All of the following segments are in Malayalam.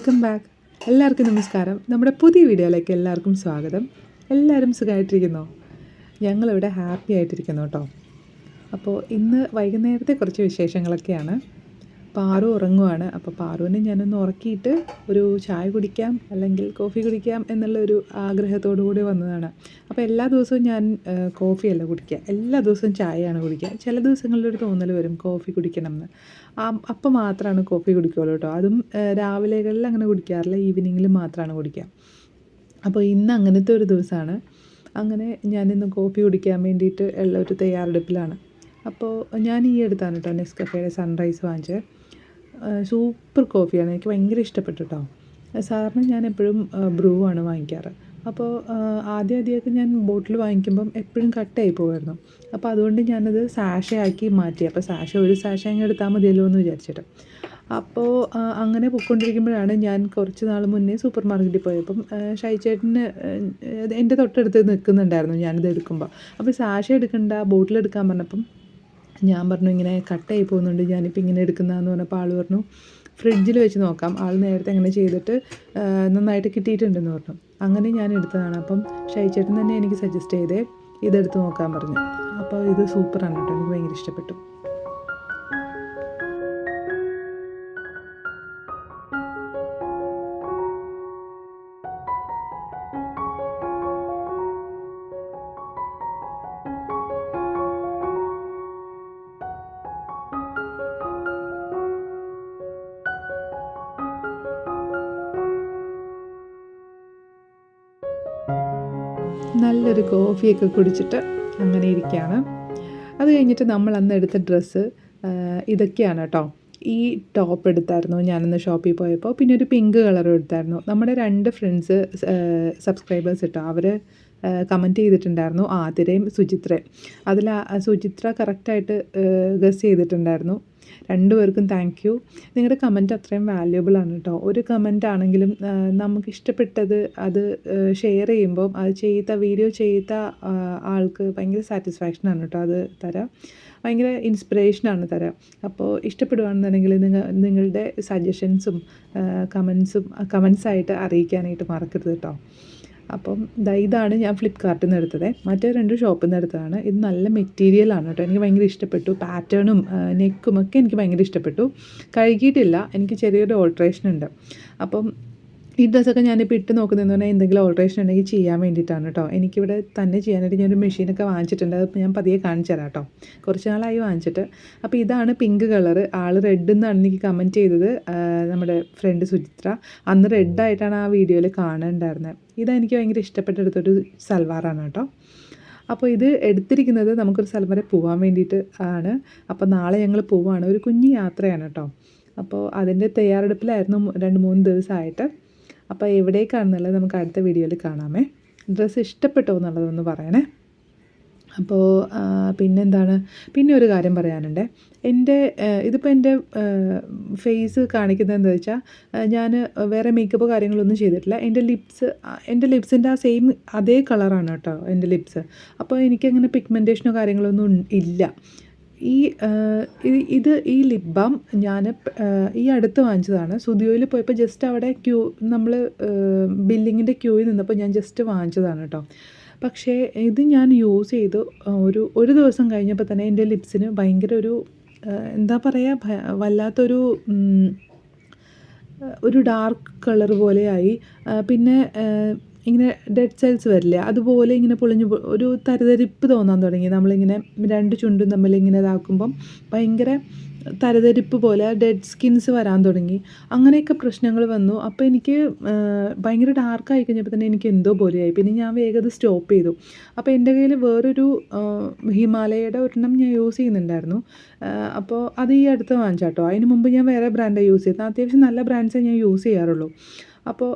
Welcome back. എല്ലാവർക്കും നമസ്കാരം. നമ്മുടെ പുതിയ വീഡിയോയിലേക്ക് എല്ലാവർക്കും സ്വാഗതം. എല്ലാവരും സുഖമായിട്ടിരിക്കുന്നോ? ഞങ്ങളിവിടെ ഹാപ്പി ആയിട്ടിരിക്കുന്നു കേട്ടോ. അപ്പോൾ ഇന്ന് വൈകുന്നേരത്തെ കുറച്ച് വിശേഷങ്ങളൊക്കെയാണ്. പാറു ഉറങ്ങുവാണ്. അപ്പോൾ പാറുവിനെ ഞാനൊന്ന് ഉറക്കിയിട്ട് ഒരു ചായ കുടിക്കാം അല്ലെങ്കിൽ കോഫി കുടിക്കാം എന്നുള്ളൊരു ആഗ്രഹത്തോടു കൂടി വന്നതാണ്. അപ്പോൾ എല്ലാ ദിവസവും ഞാൻ കോഫിയല്ല കുടിക്കുക, എല്ലാ ദിവസവും ചായയാണ് കുടിക്കുക. ചില ദിവസങ്ങളിലൊരു തോന്നൽ വരും കോഫി കുടിക്കണം എന്ന്. അപ്പം മാത്രമാണ് കോഫി കുടിക്കുകയുള്ളൂ കേട്ടോ. അതും രാവിലെകളിൽ അങ്ങനെ കുടിക്കാറില്ല, ഈവനിങ്ങിൽ മാത്രമാണ് കുടിക്കുക. അപ്പോൾ ഇന്ന് അങ്ങനത്തെ ഒരു ദിവസമാണ്. അങ്ങനെ ഞാനിന്ന് കോഫി കുടിക്കാൻ വേണ്ടിയിട്ട് ഉള്ള ഒരു തയ്യാറെടുപ്പിലാണ്. അപ്പോൾ ഞാൻ ഈ അടുത്താണ് കേട്ടോ നെസ്കഫേയുടെ സൺറൈസ് വാങ്ങിച്ചത്. സൂപ്പർ കോഫിയാണ്, എനിക്ക് ഭയങ്കര ഇഷ്ടപ്പെട്ടു കേട്ടോ. സാറിന് ഞാൻ എപ്പോഴും ബ്രൂ ആണ് വാങ്ങിക്കാറ്. അപ്പോൾ ആദ്യമൊക്കെ ഞാൻ ബോട്ടിൽ വാങ്ങിക്കുമ്പം എപ്പോഴും കട്ടായി പോകുമായിരുന്നു. അപ്പോൾ അതുകൊണ്ട് ഞാനത് സാഷേ ആക്കി മാറ്റി. അപ്പോൾ ഒരു സാഷ അങ്ങ് എടുത്താൽ മതിയല്ലോ എന്ന് വിചാരിച്ചിട്ട്. അപ്പോൾ അങ്ങനെ പൊയ്ക്കൊണ്ടിരിക്കുമ്പോഴാണ് ഞാൻ കുറച്ച് നാൾ മുന്നേ സൂപ്പർ മാർക്കറ്റിൽ പോയപ്പം ഷൈച്ചേട്ടന് എൻ്റെ തൊട്ടടുത്ത് നിൽക്കുന്നുണ്ടായിരുന്നു ഞാനിത് എടുക്കുമ്പോൾ. അപ്പോൾ സാഷ എടുക്കണ്ട, ബോട്ടിൽ എടുക്കാൻ പറഞ്ഞപ്പം ഞാൻ പറഞ്ഞു ഇങ്ങനെ കട്ടായി പോകുന്നുണ്ട്, ഞാനിപ്പോൾ ഇങ്ങനെ എടുക്കുന്നതെന്ന് പറഞ്ഞപ്പോൾ ആൾ പറഞ്ഞു ഫ്രിഡ്ജിൽ വെച്ച് നോക്കാം. ആൾ നേരത്തെ അങ്ങനെ ചെയ്തിട്ട് നന്നായിട്ട് കിട്ടിയിട്ടുണ്ടെന്ന് പറഞ്ഞു. അങ്ങനെ ഞാൻ എടുത്തതാണ്. അപ്പം ഷൈച്ചേട്ടൻ തന്നെ എനിക്ക് സജസ്റ്റ് ചെയ്തേ ഇതെടുത്ത് നോക്കാൻ പറഞ്ഞു. അപ്പോൾ ഇത് സൂപ്പറാണ് കേട്ടോ, എനിക്ക് ഭയങ്കര ഇഷ്ടപ്പെട്ടു. നല്ലൊരു കോഫിയൊക്കെ കുടിച്ചിട്ട് അങ്ങനെ ഇരിക്കുകയാണ്. അത് കഴിഞ്ഞിട്ട് നമ്മൾ അന്ന് എടുത്ത ഡ്രസ്സ് ഇതൊക്കെയാണ് കേട്ടോ. ഈ ടോപ്പ് എടുത്തായിരുന്നു ഞാനന്ന് ഷോപ്പിൽ പോയപ്പോൾ. പിന്നെ ഒരു പിങ്ക് കളറും എടുത്തായിരുന്നു. നമ്മുടെ 2 ഫ്രണ്ട്സ് സബ്സ്ക്രൈബേഴ്സ് കേട്ടോ, അവർ കമൻറ്റ് ചെയ്തിട്ടുണ്ടായിരുന്നു, ആതിരയും സുചിത്രയും. അതിൽ സുചിത്ര കറക്റ്റായിട്ട് ഗസ് ചെയ്തിട്ടുണ്ടായിരുന്നു. 2 പേർക്കും താങ്ക് യു. നിങ്ങളുടെ കമൻറ്റ് അത്രയും വാല്യുബിളാണ് കേട്ടോ. ഒരു കമൻ്റ് ആണെങ്കിലും നമുക്കിഷ്ടപ്പെട്ടത് അത് ഷെയർ ചെയ്യുമ്പം അത് വീഡിയോ ചെയ്ത ആൾക്ക് ഭയങ്കര സാറ്റിസ്ഫാക്ഷനാണ് കേട്ടോ അത് തരാം. ഭയങ്കര ഇൻസ്പിറേഷനാണ് തരാം. അപ്പോൾ ഇഷ്ടപ്പെടുകയാണെന്നുണ്ടെങ്കിൽ നിങ്ങളുടെ സജഷൻസും കമൻസായിട്ട് അറിയിക്കാനായിട്ട് മറക്കരുത് കേട്ടോ. അപ്പം ഇതാണ് ഞാൻ ഫ്ലിപ്കാർട്ടിൽ നിന്ന് എടുത്തത്. മറ്റേ 2 ഷോപ്പിൽ നിന്ന് എടുത്തതാണ്. ഇത് നല്ല മെറ്റീരിയലാണ് കേട്ടോ, എനിക്ക് ഭയങ്കര ഇഷ്ടപ്പെട്ടു. പാറ്റേണും നെക്കും ഒക്കെ എനിക്ക് ഭയങ്കര ഇഷ്ടപ്പെട്ടു. കഴുകിയിട്ടില്ല, എനിക്ക് ചെറിയൊരു ഓൾട്രേഷൻ ഉണ്ട്. അപ്പം ഈ ഡ്രസ്സൊക്കെ ഞാനിപ്പോൾ ഇട്ട് നോക്കുന്നതെന്ന് പറഞ്ഞാൽ എന്തെങ്കിലും ഓൾട്രേഷൻ ഉണ്ടെങ്കിൽ ചെയ്യാൻ വേണ്ടിയിട്ടാണ് കേട്ടോ. എനിക്കിവിടെ തന്നെ ചെയ്യാനായിട്ട് ഞാനൊരു മെഷീനൊക്കെ വാങ്ങിച്ചിട്ടുണ്ട്. അത് ഞാൻ പതിയെ കാണിച്ചു തരാം കേട്ടോ. കുറച്ച് നാളായി വാങ്ങിച്ചിട്ട്. അപ്പോൾ ഇതാണ് പിങ്ക് കളറ്. ആൾ റെഡ് എന്നാണ് എനിക്ക് കമൻറ്റ് ചെയ്തത്, നമ്മുടെ ഫ്രണ്ട് സുചിത്ര. അന്ന് റെഡായിട്ടാണ് ആ വീഡിയോയിൽ കാണുന്നുണ്ടായിരുന്നത്. ഇതെനിക്ക് ഭയങ്കര ഇഷ്ടപ്പെട്ടെടുത്തൊരു സൽവാറാണ് കേട്ടോ. അപ്പോൾ ഇത് എടുത്തിരിക്കുന്നത് നമുക്കൊരു സ്ഥലം വരെ പോകാൻ വേണ്ടിയിട്ട് ആണ്. അപ്പോൾ നാളെ ഞങ്ങൾ പോവുകയാണ്, ഒരു കുഞ്ഞു യാത്രയാണ് കേട്ടോ. അപ്പോൾ അതിൻ്റെ തയ്യാറെടുപ്പിലായിരുന്നു 2-3 ദിവസമായിട്ട്. അപ്പോൾ എവിടേക്കാണെന്നുള്ളത് നമുക്ക് അടുത്ത വീഡിയോയിൽ കാണാമേ. ഡ്രസ്സ് ഇഷ്ടപ്പെട്ടോ എന്നുള്ളതൊന്ന് പറയണേ. അപ്പോൾ പിന്നെന്താണ്, പിന്നെ ഒരു കാര്യം പറയാനുണ്ട്. ഇതിപ്പോൾ എൻ്റെ ഫേസ് കാണിക്കുന്നത് എന്താ വെച്ചാൽ, ഞാൻ വേറെ മേക്കപ്പ് കാര്യങ്ങളൊന്നും ചെയ്തിട്ടില്ല. എൻ്റെ ലിപ്സിൻ്റെ ആ സെയിം അതേ കളറാണ് കേട്ടോ എൻ്റെ ലിപ്സ്. അപ്പോൾ എനിക്കങ്ങനെ പിഗ്മെൻറ്റേഷനോ കാര്യങ്ങളൊന്നും ഇല്ല. ഈ ലിപ് ബാം ഞാൻ ഈ അടുത്ത് വാങ്ങിച്ചതാണ്. സുദിയോയിൽ പോയപ്പോൾ ജസ്റ്റ് അവിടെ നമ്മൾ ബില്ലിങ്ങിൻ്റെ ക്യൂവിൽ നിന്നപ്പോൾ ഞാൻ ജസ്റ്റ് വാങ്ങിച്ചതാണ് കേട്ടോ. പക്ഷേ ഇത് ഞാൻ യൂസ് ചെയ്ത് ഒരു ദിവസം കഴിഞ്ഞപ്പോൾ തന്നെ എൻ്റെ ലിപ്സിന് ഭയങ്കര എന്താ പറയുക, വല്ലാത്തൊരു ഡാർക്ക് കളർ പോലെയായി. പിന്നെ ഇങ്ങനെ ഡെഡ് സെൽസ് വരില്ലേ, അതുപോലെ ഇങ്ങനെ ഒരു തരിതരിപ്പ് തോന്നാൻ തുടങ്ങി. നമ്മളിങ്ങനെ 2 ചുണ്ടും തമ്മിൽ ഇങ്ങനെ ഇതാക്കുമ്പം ഭയങ്കര തരിതരിപ്പ് പോലെ ഡെഡ് സ്കിൻസ് വരാൻ തുടങ്ങി. അങ്ങനെയൊക്കെ പ്രശ്നങ്ങൾ വന്നു. അപ്പോൾ എനിക്ക് ഭയങ്കര ഡാർക്കായി കഴിഞ്ഞപ്പോൾ തന്നെ എനിക്ക് എന്തോ പോലെയായി. പിന്നെ ഞാൻ വേഗം അത് സ്റ്റോപ്പ് ചെയ്തു. അപ്പോൾ എൻ്റെ കയ്യിൽ വേറൊരു ഹിമാലയയുടെ ഒരെണ്ണം ഞാൻ യൂസ് ചെയ്യുന്നുണ്ടായിരുന്നു. അപ്പോൾ അത് ഈ അടുത്ത് വാങ്ങിച്ചാട്ടോ. അതിന് മുമ്പ് ഞാൻ വേറെ ബ്രാൻഡാണ് യൂസ് ചെയ്തത്. അത്യാവശ്യം നല്ല ബ്രാൻഡ്സേ ഞാൻ യൂസ് ചെയ്യാറുള്ളൂ. അപ്പോൾ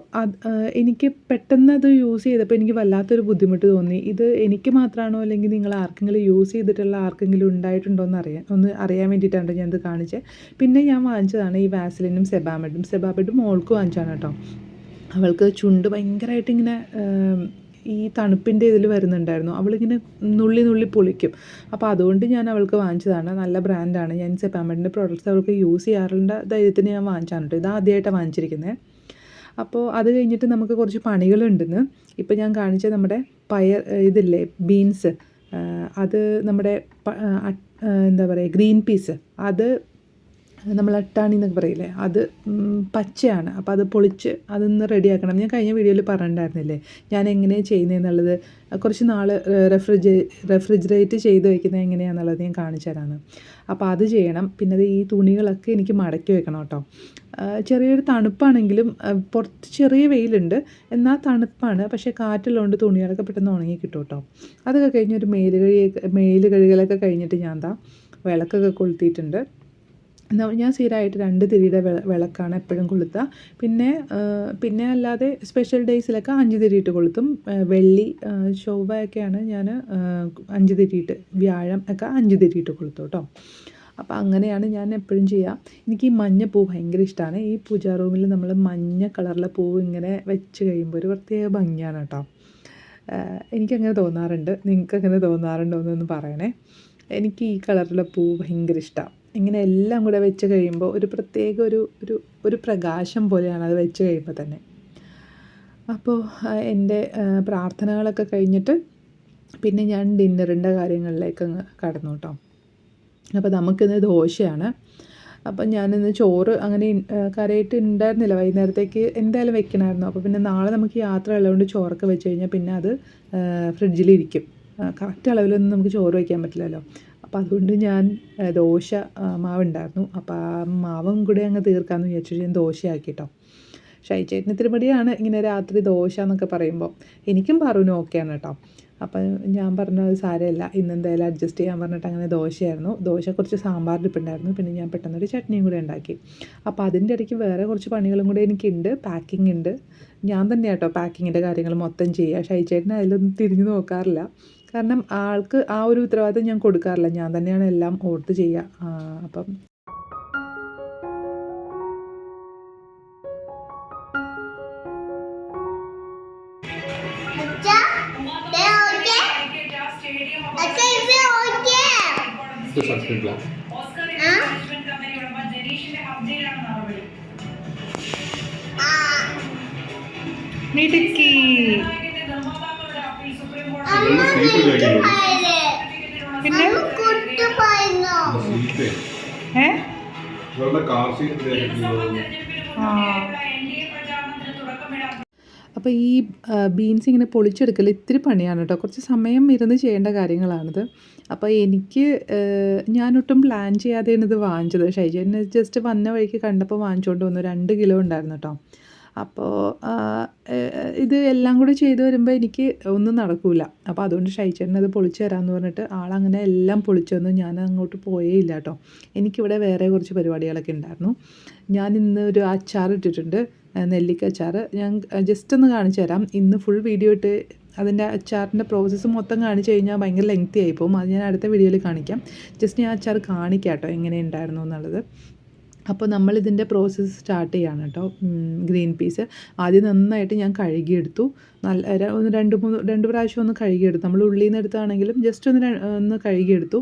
എനിക്ക് പെട്ടെന്ന് അത് യൂസ് ചെയ്തപ്പോൾ എനിക്ക് വല്ലാത്തൊരു ബുദ്ധിമുട്ട് തോന്നി. ഇത് എനിക്ക് മാത്രമാണോ അല്ലെങ്കിൽ നിങ്ങൾ ആർക്കെങ്കിലും യൂസ് ചെയ്തിട്ടുള്ള ആർക്കെങ്കിലും ഉണ്ടായിട്ടുണ്ടോ എന്ന് അറിയാൻ വേണ്ടിയിട്ടാണ് ഞാനത് കാണിച്ചത്. പിന്നെ ഞാൻ വാങ്ങിച്ചതാണ് ഈ വാസലിനും സെബാമെഡും മോൾക്ക് വാങ്ങിച്ചാണ് കേട്ടോ. അവൾക്ക് ചുണ്ട് ഭയങ്കരമായിട്ട് ഇങ്ങനെ ഈ തണുപ്പിൻ്റെ ഇതിൽ വരുന്നുണ്ടായിരുന്നു. അവളിങ്ങനെ നുള്ളി പൊളിക്കും. അപ്പോൾ അതുകൊണ്ട് ഞാൻ അവൾക്ക് വാങ്ങിച്ചതാണ്. നല്ല ബ്രാൻഡാണ്. ഞാൻ സെബാമെഡിൻ്റെ പ്രോഡക്റ്റ്സ് അവൾക്ക് യൂസ് ചെയ്യാറുള്ള ധൈര്യത്തിന് ഞാൻ വാങ്ങിച്ചാണ് കേട്ടോ. ഇത് ആദ്യമായിട്ടാണ് വാങ്ങിച്ചിരിക്കുന്നത്. അപ്പോൾ അത് കഴിഞ്ഞിട്ട് നമുക്ക് കുറച്ച് പണികളുണ്ടെന്ന്. ഇപ്പോൾ ഞാൻ കാണിച്ച നമ്മുടെ ഇതില്ലേ ബീൻസ്, അത് നമ്മുടെ എന്താ പറയുക ഗ്രീൻ പീസ്, അത് നമ്മൾ അട്ടാണി എന്നൊക്കെ പറയില്ലേ, അത് പച്ചയാണ്. അപ്പോൾ അത് പൊളിച്ച് അതൊന്ന് റെഡിയാക്കണം. ഞാൻ കഴിഞ്ഞ വീഡിയോയിൽ പറഞ്ഞിട്ടുണ്ടായിരുന്നില്ലേ ഞാൻ എങ്ങനെയാണ് ചെയ്യുന്നതെന്നുള്ളത്. കുറച്ച് നാൾ റെഫ്രിജറേറ്റ് ചെയ്ത് വയ്ക്കുന്നത് എങ്ങനെയാണെന്നുള്ളത് ഞാൻ കാണിച്ചു തരാമെന്ന്. അപ്പോൾ അത് ചെയ്യണം. പിന്നെ ഈ തുണികളൊക്കെ എനിക്ക് മടക്കി വെക്കണം കേട്ടോ. ചെറിയൊരു തണുപ്പാണെങ്കിലും പുറത്ത് ചെറിയ വെയിലുണ്ട്, എന്നാൽ തണുപ്പാണ്. പക്ഷേ കാറ്റുള്ളതുകൊണ്ട് തുണികളൊക്കെ പെട്ടെന്ന് ഉണങ്ങി കിട്ടും കേട്ടോ. അതൊക്കെ കഴിഞ്ഞ് ഒരു മേല് കഴുകലൊക്കെ കഴിഞ്ഞിട്ട് ഞാൻ വിളക്കൊക്കെ കൊളുത്തിയിട്ടുണ്ട്. ഞാൻ സ്ഥിരമായിട്ട് 2 തിരിയുടെ വിളക്കാണ് എപ്പോഴും കൊളുത്തുക. പിന്നെ അല്ലാതെ സ്പെഷ്യൽ ഡേയ്സിലൊക്കെ 5 തിരിയിട്ട് കൊളുത്തും. വെള്ളി ചൊവ്വയൊക്കെയാണ് ഞാൻ 5 തിരിയിട്ട്, വ്യാഴം ഒക്കെ 5 തിരിയിട്ട് കൊളുത്തും കേട്ടോ. അപ്പോൾ അങ്ങനെയാണ് ഞാൻ എപ്പോഴും ചെയ്യുക. എനിക്ക് ഈ മഞ്ഞ പൂ ഭയങ്കര ഇഷ്ടമാണ്. ഈ പൂജാ റൂമിൽ നമ്മൾ മഞ്ഞ കളറിലെ പൂവ് ഇങ്ങനെ വെച്ച് കഴിയുമ്പോൾ ഒരു പ്രത്യേക ഭംഗിയാണ് കേട്ടോ. എനിക്കങ്ങനെ തോന്നാറുണ്ട്. നിങ്ങൾക്കങ്ങനെ തോന്നാറുണ്ടോ എന്നൊന്ന് പറയണേ. എനിക്ക് ഈ കളറിലെ പൂ ഭയങ്കര ഇഷ്ടമാണ്. ഇങ്ങനെ എല്ലാം കൂടെ വെച്ച് കഴിയുമ്പോൾ ഒരു പ്രത്യേക ഒരു പ്രകാശം പോലെയാണ് അത് വെച്ച് കഴിയുമ്പോൾ തന്നെ. അപ്പോൾ എൻ്റെ പ്രാർത്ഥനകളൊക്കെ കഴിഞ്ഞിട്ട് പിന്നെ ഞാൻ ഡിന്നറിൻ്റെ കാര്യങ്ങളിലേക്ക് കടന്നു കേട്ടോ. അപ്പോൾ നമുക്കിന്ന് ദോശയാണ്. അപ്പം ഞാനിന്ന് ചോറ് അങ്ങനെ കറിയായിട്ട് ഉണ്ടായിരുന്നില്ല. വൈകുന്നേരത്തേക്ക് എന്തായാലും വെക്കണമായിരുന്നു. അപ്പോൾ പിന്നെ നാളെ നമുക്ക് യാത്ര ഉള്ളതുകൊണ്ട് ചോറൊക്കെ വെച്ച് കഴിഞ്ഞാൽ പിന്നെ അത് ഫ്രിഡ്ജിലിരിക്കും. കറക്റ്റ് അളവിലൊന്നും നമുക്ക് ചോറ് വയ്ക്കാൻ പറ്റില്ലല്ലോ. അപ്പോൾ അതുകൊണ്ട് ഞാൻ ദോശ മാവുണ്ടായിരുന്നു. അപ്പോൾ ആ മാവും കൂടെ അങ്ങ് തീർക്കാമെന്ന് വിചാരിച്ചു ഞാൻ ദോശയാക്കി കേട്ടോ. ഷൈച്ചേട്ടന് ഇത്തിരി മടിയാണ് ഇങ്ങനെ രാത്രി ദോശ എന്നൊക്കെ പറയുമ്പോൾ. എനിക്കും പറഞ്ഞു ഓക്കെയാണ് കേട്ടോ. അപ്പം ഞാൻ പറഞ്ഞു അത് സാരമില്ല, ഇന്നെന്തായാലും അഡ്ജസ്റ്റ് ചെയ്യാൻ പറഞ്ഞിട്ട് അങ്ങനെ ദോശയായിരുന്നു. ദോശ കുറച്ച് സാമ്പാർ ഇരിപ്പുണ്ടായിരുന്നു. പിന്നെ ഞാൻ പെട്ടെന്നൊരു ചട്നിയും കൂടെ ഉണ്ടാക്കി. അപ്പോൾ അതിൻ്റെ ഇടയ്ക്ക് വേറെ കുറച്ച് പണികളും കൂടെ എനിക്കുണ്ട്. പാക്കിംഗ് ഉണ്ട്. ഞാൻ തന്നെയാണ് കേട്ടോ പാക്കിങ്ങിൻ്റെ കാര്യങ്ങൾ മൊത്തം ചെയ്യുക. ഷൈച്ചേട്ടന് അതിലൊന്നും തിരിഞ്ഞു നോക്കാറില്ല. കാരണം ആൾക്ക് ആ ഒരു ഉത്തരവാദിത്തം ഞാൻ കൊടുക്കാറില്ല. ഞാൻ തന്നെയാണ് എല്ലാം ഓർത്ത് ചെയ്യുക. അപ്പം മിടുക്കി പിന്നെ അപ്പോൾ ഈ ബീൻസ് ഇങ്ങനെ പൊളിച്ചെടുക്കൽ ഇത്തിരി പണിയാണ് കേട്ടോ. കുറച്ച് സമയം ഇരുന്ന് ചെയ്യേണ്ട കാര്യങ്ങളാണിത്. അപ്പോൾ എനിക്ക് ഞാനൊട്ടും പ്ലാൻ ചെയ്യാതെയാണ് ഇത് വാങ്ങിച്ചത്. ഷൈജേട്ടന് ജസ്റ്റ് വന്ന വഴിക്ക് കണ്ടപ്പോൾ വാങ്ങിച്ചുകൊണ്ട് വന്നു. 2 കിലോ ഉണ്ടായിരുന്നു കേട്ടോ. അപ്പോൾ ഇത് എല്ലാം കൂടി ചെയ്ത് വരുമ്പോൾ എനിക്ക് ഒന്നും നടക്കില്ല. അപ്പോൾ അതുകൊണ്ട് ഷൈച്ചേട്ടൻ അത് പൊളിച്ച് തരാമെന്ന് പറഞ്ഞിട്ട് ആളങ്ങനെ എല്ലാം പൊളിച്ചു തന്നു. ഞാൻ അങ്ങോട്ട് പോയേ ഇല്ല കേട്ടോ. എനിക്കിവിടെ വേറെ കുറച്ച് പരിപാടികളൊക്കെ ഉണ്ടായിരുന്നു. ഞാൻ ഇന്ന് ഒരു അച്ചാർ ഇട്ടിട്ടുണ്ട്, നെല്ലിക്ക അച്ചാർ. ഞാൻ ജസ്റ്റ് ഒന്ന് കാണിച്ചു തരാം. ഇന്ന് ഫുൾ വീഡിയോ ഇട്ട് അതിൻ്റെ അച്ചാറിൻ്റെ പ്രോസസ്സ് മൊത്തം കാണിച്ചു കഴിഞ്ഞാൽ ഭയങ്കര ലെങ്തി ആയിപ്പോവും. അത് ഞാൻ അടുത്ത വീഡിയോയിൽ കാണിക്കാം. ജസ്റ്റ് ഞാൻ അച്ചാർ കാണിക്കാം കേട്ടോ എങ്ങനെ ഉണ്ടായിരുന്നു എന്നുള്ളത്. അപ്പോൾ നമ്മളിതിൻ്റെ പ്രോസസ്സ് സ്റ്റാർട്ട് ചെയ്യാണ് കേട്ടോ. ഗ്രീൻ പീസ് ആദ്യം നന്നായിട്ട് ഞാൻ കഴുകിയെടുത്തു. നല്ല 2 പ്രാവശ്യം ഒന്ന് കഴുകിയെടുത്തു. നമ്മൾ ഉള്ളിൽ നിന്ന് എടുത്താണെങ്കിലും ജസ്റ്റ് ഒന്ന് കഴുകിയെടുത്തു.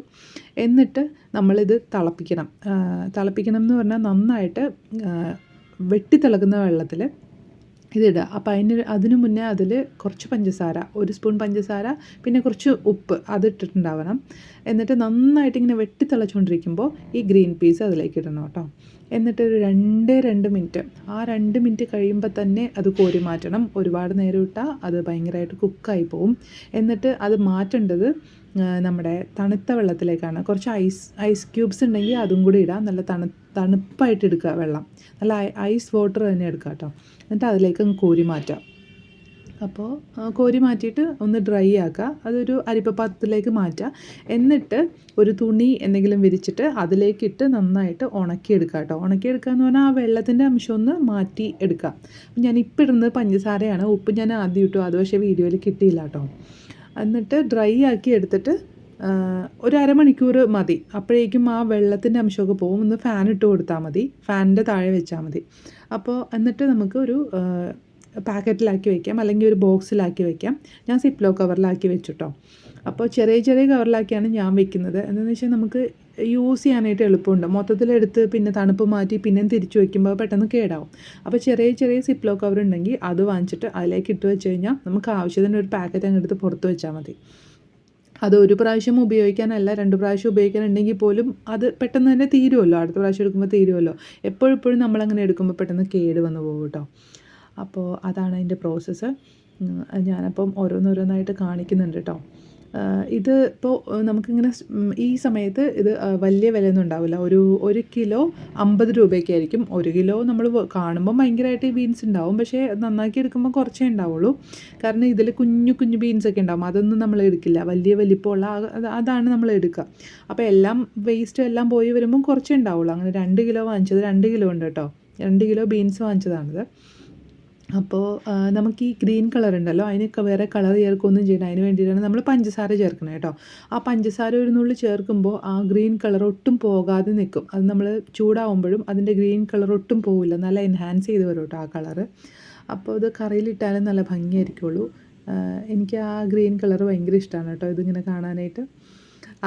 എന്നിട്ട് നമ്മളിത് തിളപ്പിക്കണം എന്ന് പറഞ്ഞാൽ നന്നായിട്ട് വെട്ടിത്തിളക്കുന്ന വെള്ളത്തിൽ ഇതിടുക. അപ്പോൾ അതിന് മുന്നേ അതിൽ കുറച്ച് പഞ്ചസാര, 1 സ്പൂൺ പഞ്ചസാര, പിന്നെ കുറച്ച് ഉപ്പ് അതിട്ടിട്ടുണ്ടാവണം. എന്നിട്ട് നന്നായിട്ട് ഇങ്ങനെ വെട്ടിത്തിളച്ചുകൊണ്ടിരിക്കുമ്പോൾ ഈ ഗ്രീൻ പീസ് അതിലേക്ക് ഇടണം കേട്ടോ. എന്നിട്ട് ഒരു 2 മിനിറ്റ്, ആ 2 മിനിറ്റ് കഴിയുമ്പോൾ തന്നെ അത് കോരി മാറ്റണം. ഒരുപാട് നേരം ഇട്ടാൽ അത് ഭയങ്കരമായിട്ട് കുക്കായി പോവും. എന്നിട്ട് അത് മാറ്റേണ്ടത് നമ്മുടെ തണുത്ത വെള്ളത്തിലേക്കാണ്. കുറച്ച് ഐസ് ക്യൂബ്സ് ഉണ്ടെങ്കിൽ അതും കൂടി ഇടാം. നല്ല തണുപ്പായിട്ട് എടുക്കുക വെള്ളം, നല്ല ഐസ് വാട്ടർ തന്നെ എടുക്കുക കേട്ടോ. എന്നിട്ട് അതിലേക്ക് അങ്ങ് കോരി മാറ്റാം. അപ്പോൾ കോരി മാറ്റിയിട്ട് ഒന്ന് ഡ്രൈ ആക്കുക. അതൊരു അരിപ്പപ്പാത്രത്തിലേക്ക് മാറ്റുക. എന്നിട്ട് ഒരു തുണി എന്തെങ്കിലും വിരിച്ചിട്ട് അതിലേക്കിട്ട് നന്നായിട്ട് ഉണക്കിയെടുക്കുക കേട്ടോ. ഉണക്കിയെടുക്കുക എന്ന് പറഞ്ഞാൽ ആ വെള്ളത്തിൻ്റെ അംശം ഒന്ന് മാറ്റി എടുക്കുക. ഞാനിപ്പോൾ ഇടുന്നത് പഞ്ചസാരയാണ്. ഉപ്പ് ഞാൻ ആദ്യം ഇട്ടു, അത് പക്ഷേ വീഡിയോയിൽ കിട്ടിയില്ല കേട്ടോ. എന്നിട്ട് ഡ്രൈ ആക്കി എടുത്തിട്ട് ഒരു അരമണിക്കൂർ മതി. അപ്പോഴേക്കും ആ വെള്ളത്തിൻ്റെ അംശമൊക്കെ പോകും. ഒന്ന് ഫാൻ ഇട്ട് കൊടുത്താൽ മതി, ഫാനിൻ്റെ താഴെ വെച്ചാൽ മതി. അപ്പോൾ എന്നിട്ട് നമുക്ക് ഒരു പാക്കറ്റിലാക്കി വയ്ക്കാം, അല്ലെങ്കിൽ ഒരു ബോക്സിലാക്കി വയ്ക്കാം. ഞാൻ സിപ്ലോ കവറിലാക്കി വെച്ചിട്ടോ. അപ്പോൾ ചെറിയ കവറിലാക്കിയാണ് ഞാൻ വെക്കുന്നത്. എന്താണെന്ന് വെച്ചാൽ നമുക്ക് യൂസ് ചെയ്യാനായിട്ട് എളുപ്പമുണ്ട്. മൊത്തത്തിലെടുത്ത് പിന്നെ തണുപ്പ് മാറ്റി പിന്നെയും തിരിച്ചു വയ്ക്കുമ്പോൾ പെട്ടെന്ന് കേടാവും. അപ്പോൾ ചെറിയ ചെറിയ സിപ്ലോ കവർ ഉണ്ടെങ്കിൽ അത് വാങ്ങിച്ചിട്ട് അതിലേക്ക് ഇട്ട് വെച്ച് കഴിഞ്ഞാൽ നമുക്ക് ആവശ്യത്തിന് ഒരു പാക്കറ്റ് അങ്ങ് എടുത്ത് പുറത്ത് വെച്ചാൽ മതി. അത് ഒരു പ്രാവശ്യം ഉപയോഗിക്കാനല്ല, 2 പ്രാവശ്യം ഉപയോഗിക്കാനുണ്ടെങ്കിൽ പോലും അത് പെട്ടെന്ന് തന്നെ തീരുമല്ലോ. അടുത്ത പ്രാവശ്യം എടുക്കുമ്പോൾ തീരുമല്ലോ. എപ്പോഴും നമ്മളങ്ങനെ എടുക്കുമ്പോൾ പെട്ടെന്ന് കേട് വന്ന് പോകും കേട്ടോ. അപ്പോൾ അതാണ് അതിൻ്റെ പ്രോസസ്സ്. ഞാനപ്പം ഓരോന്നോരോന്നായിട്ട് കാണിക്കുന്നുണ്ട് കേട്ടോ. ഇത് ഇപ്പോൾ നമുക്കിങ്ങനെ ഈ സമയത്ത് ഇത് വലിയ വിലയൊന്നും ഉണ്ടാവില്ല. ഒരു കിലോ 50 രൂപയ്ക്കായിരിക്കും. 1 കിലോ നമ്മൾ കാണുമ്പോൾ ഭയങ്കരമായിട്ട് ബീൻസ് ഉണ്ടാവും, പക്ഷേ നന്നാക്കി എടുക്കുമ്പോൾ കുറച്ചേ ഉണ്ടാവുള്ളൂ. കാരണം ഇതിൽ കുഞ്ഞു കുഞ്ഞു ബീൻസൊക്കെ ഉണ്ടാവും, അതൊന്നും നമ്മൾ എടുക്കില്ല. വലിയ വലിപ്പമുള്ള അതാണ് നമ്മൾ എടുക്കുക. അപ്പോൾ എല്ലാം വേസ്റ്റും എല്ലാം പോയി വരുമ്പം കുറച്ചേ ഉണ്ടാവുള്ളൂ. അങ്ങനെ 2 കിലോ വാങ്ങിച്ചത് 2 കിലോ ഉണ്ട് കേട്ടോ. 2 കിലോ ബീൻസ് വാങ്ങിച്ചതാണിത്. അപ്പോൾ നമുക്ക് ഈ ഗ്രീൻ കളർ ഉണ്ടല്ലോ, അതിനൊക്കെ വേറെ കളർ ചേർക്കുകയൊന്നും ചെയ്യണം. അതിന് വേണ്ടിയിട്ടാണ് നമ്മൾ പഞ്ചസാര ചേർക്കണം കേട്ടോ. ആ പഞ്ചസാര ഒരു നുള്ളി ചേർക്കുമ്പോൾ ആ ഗ്രീൻ കളർ ഒട്ടും പോകാതെ നിൽക്കും. അത് നമ്മൾ ചൂടാവുമ്പോഴും അതിൻ്റെ ഗ്രീൻ കളർ ഒട്ടും പോവില്ല, നല്ല എൻഹാൻസ് ചെയ്ത് വരും കേട്ടോ ആ കളറ്. അപ്പോൾ ഇത് കറിയിലിട്ടാലും നല്ല ഭംഗിയായിരിക്കുള്ളൂ. എനിക്ക് ആ ഗ്രീൻ കളർ ഭയങ്കര ഇഷ്ടമാണ് കേട്ടോ ഇതിങ്ങനെ കാണാനായിട്ട്.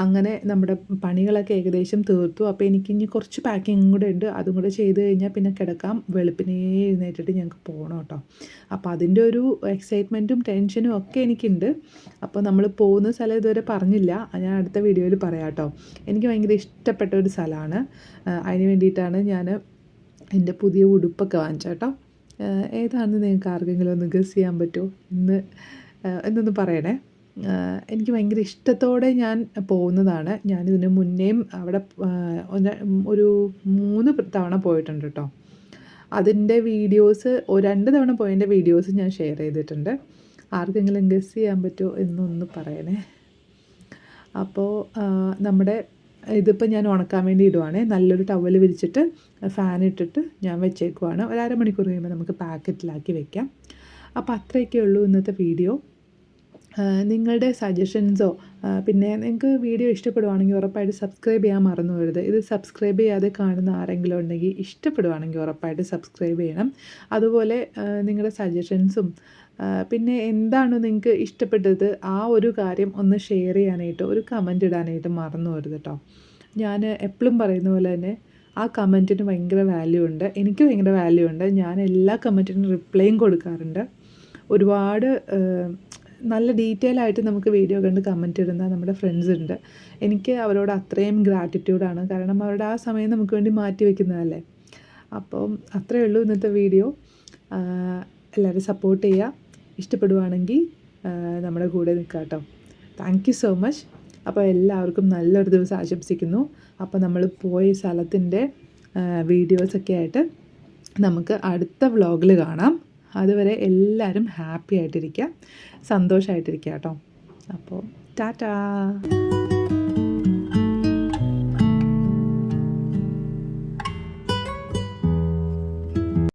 അങ്ങനെ നമ്മുടെ പണികളൊക്കെ ഏകദേശം തീർത്തു. അപ്പോൾ എനിക്കിനി കുറച്ച് പാക്കിങ് കൂടെ ഉണ്ട്. അതും കൂടെ ചെയ്ത് കഴിഞ്ഞാൽ പിന്നെ കിടക്കാം. വെളുപ്പിനേ എഴുന്നേറ്റിട്ട് ഞങ്ങൾക്ക് പോകണം കേട്ടോ. അപ്പോൾ അതിൻ്റെ ഒരു എക്സൈറ്റ്മെൻറ്റും ടെൻഷനും ഒക്കെ എനിക്കുണ്ട്. അപ്പോൾ നമ്മൾ പോകുന്ന സ്ഥലം ഇതുവരെ പറഞ്ഞില്ല, ഞാൻ അടുത്ത വീഡിയോയിൽ പറയാം കേട്ടോ. എനിക്ക് ഭയങ്കര ഇഷ്ടപ്പെട്ട ഒരു സ്ഥലമാണ്. അതിന് വേണ്ടിയിട്ടാണ് ഞാൻ എൻ്റെ പുതിയ ഉടുപ്പൊക്കെ വാങ്ങിച്ചത് കേട്ടോ. ഏതാണെന്ന് നിങ്ങൾക്ക് ആർക്കെങ്കിലും ഒന്ന് ഗസ് ചെയ്യാൻ പറ്റുമോ എന്നൊന്ന് പറയണേ. എനിക്ക് ഭയങ്കര ഇഷ്ടത്തോടെ ഞാൻ പോകുന്നതാണ്. ഞാനിതിന് മുന്നേയും അവിടെ ഒരു 3 തവണ പോയിട്ടുണ്ട് കേട്ടോ. അതിൻ്റെ വീഡിയോസ് 2 തവണ പോയതിൻ്റെ വീഡിയോസ് ഞാൻ ഷെയർ ചെയ്തിട്ടുണ്ട്. ആർക്കെങ്കിലും ഗസ് ചെയ്യാൻ പറ്റുമോ എന്നൊന്ന് പറയണേ. അപ്പോൾ നമ്മുടെ ഇതിപ്പോൾ ഞാൻ ഉണക്കാൻ വേണ്ടി ഇടുവാണ്. നല്ലൊരു ടവൽ വിരിച്ചിട്ട് ഫാൻ ഇട്ടിട്ട് ഞാൻ വെച്ചേക്കുവാണ്. ഒരു അരമണിക്കൂർ കഴിയുമ്പോൾ നമുക്ക് പാക്കറ്റിലാക്കി വെക്കാം. അപ്പോൾ അത്രയൊക്കെ ഉള്ളൂ ഇന്നത്തെ വീഡിയോ. നിങ്ങളുടെ സജഷൻസോ പിന്നെ നിങ്ങൾക്ക് വീഡിയോ ഇഷ്ടപ്പെടുവാണെങ്കിൽ ഉറപ്പായിട്ട് സബ്സ്ക്രൈബ് ചെയ്യാൻ മറന്നു പോകരുത്. ഇത് സബ്സ്ക്രൈബ് ചെയ്യാതെ കാണുന്ന ആരെങ്കിലും ഉണ്ടെങ്കിൽ ഇഷ്ടപ്പെടുവാണെങ്കിൽ ഉറപ്പായിട്ട് സബ്സ്ക്രൈബ് ചെയ്യണം. അതുപോലെ നിങ്ങളുടെ സജഷൻസും പിന്നെ എന്താണ് നിങ്ങൾക്ക് ഇഷ്ടപ്പെട്ടത് ആ ഒരു കാര്യം ഒന്ന് ഷെയർ ചെയ്യാനായിട്ട്, ഒരു കമൻറ്റ് ഇടാനായിട്ട് മറന്നു പോകരുത് കേട്ടോ. ഞാൻ എപ്പോഴും പറയുന്ന പോലെ തന്നെ ആ കമൻറ്റിന് ഭയങ്കര വാല്യൂ ഉണ്ട്. എനിക്ക് ഭയങ്കര വാല്യൂ ഉണ്ട്. ഞാൻ എല്ലാ കമൻറ്റിനും റിപ്ലൈയും കൊടുക്കാറുണ്ട്. ഒരുപാട് നല്ല ഡീറ്റെയിൽ ആയിട്ട് നമുക്ക് വീഡിയോ കണ്ട് കമൻറ്റ് ഇടുന്ന നമ്മുടെ ഫ്രണ്ട്സ് ഉണ്ട്. എനിക്ക് അവരോട് അത്രയും ഗ്രാറ്റിറ്റ്യൂഡാണ്. കാരണം അവരുടെ ആ സമയം നമുക്ക് വേണ്ടി മാറ്റി വയ്ക്കുന്നതല്ലേ. അപ്പം അത്രയേ ഉള്ളൂ ഇന്നത്തെ വീഡിയോ. എല്ലാവരും സപ്പോർട്ട് ചെയ്യുക. ഇഷ്ടപ്പെടുവാണെങ്കിൽ നമ്മുടെ കൂടെ നിൽക്കുക കേട്ടോ. Thank you so much. അപ്പോൾ എല്ലാവർക്കും നല്ലൊരു ദിവസം ആശംസിക്കുന്നു. അപ്പോൾ നമ്മൾ പോയ സ്ഥലത്തിൻ്റെ വീഡിയോസൊക്കെ ആയിട്ട് നമുക്ക് അടുത്ത വ്ളോഗിൽ കാണാം. അതുവരെ എല്ലാവരും ഹാപ്പി ആയിട്ടിരിക്കുക, സന്തോഷമായിട്ടിരിക്കുക കേട്ടോ. അപ്പോൾ ടാറ്റാ.